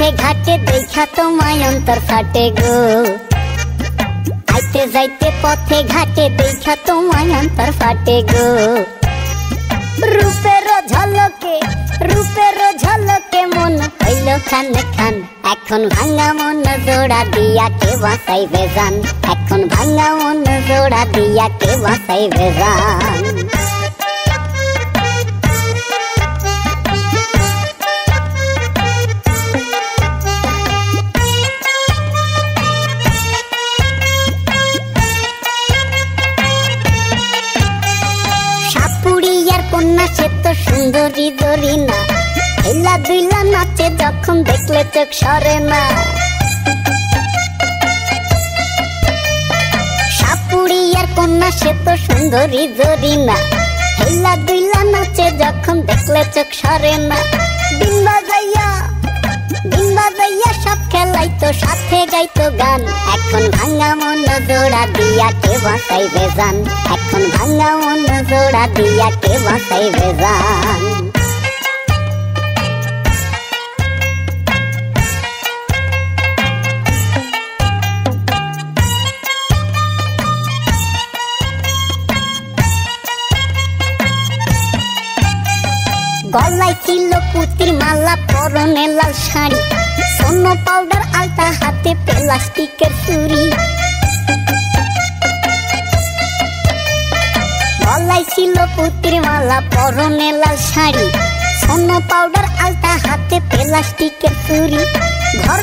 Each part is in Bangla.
পথে ঘাটে দেখা তোমায় অন্তর ফাটে গো। আইতে যাইতে পথে ঘাটে দেখা তোমায় অন্তর ফাটে গো। রূপের ঝলকে মন হইল খান খান। এখন ভাঙা মন জোড়া দিয়া কে বাঁচাইবে জান। এখন ভাঙা মন জোড়া দিয়া কে বাঁচাইবে জান। সাপুরিয়ার কন্যা সে তো সুন্দরী জরিনা। হেলা দুইলা নাচে যখন দেখলে চোখ সরে না। সাপুরিয়ার কন্যা সে তো সুন্দরী জরিনা। হেলা দুইলা নাচে যখন দেখলে চোখ সরে না। দিন বাজাইয়া সব খেলাইতো সাথে গাইতো গান। এখন ভাঙা মন জোড়া দিয়া কে বাঁচাইবে জান। এখন ভাঙা মন জোড়া দিয়া কে বাঁচাইবে জান। গলায় ছিল পুতির মালা, পরনে লাল শাড়ি, স্বর্ণ পাউডার আলতা, হাতে প্লাস্টিকের চুড়ি। গলায় ছিল পুতির মালা, পরনে লাল শাড়ি, স্বর্ণ পাউডার আলতা, হাতে প্লাস্টিকের চুড়ি। ঘর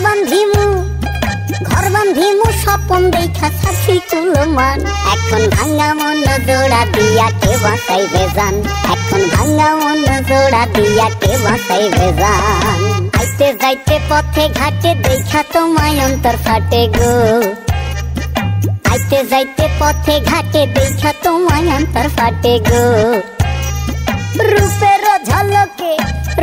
বান্ধিমু স্বপন দেখা সাথী কুলমান। এখন ভাঙা মন জোড়া দিয়া কে বাঁচাইবে জান। এখন ভাঙা মন জোড়া দিয়া কে বাঁচাইবে জান। আইতে যাইতে পথে ঘাটে দেখা তোমায় অন্তর ফাটে গো। আইতে যাইতে পথে ঘাটে দেখা তোমায় অন্তর ফাটে গো।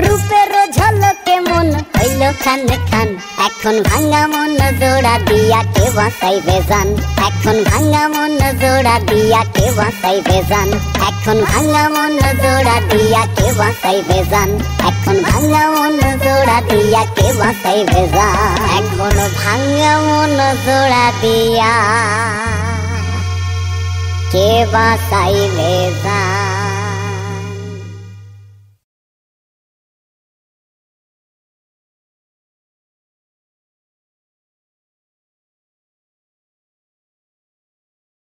রূপের ঝলকে মন হইল খান খান। এখন ভাঙা মন জোড়া দিয়া কে বাঁচাইবে জান। এখন ভাঙা মন জোড়া দিয়া কে বাঁচাইবে জান। এখন ভাঙা মন জোড়া দিয়া কে বাঁচাইবে জান। এখন ভাঙা মন জোড়া দিয়া কে বাঁচাইবে জান। এখন ভাঙা মন জোড়া দিয়া কে বাঁচাইবে জান।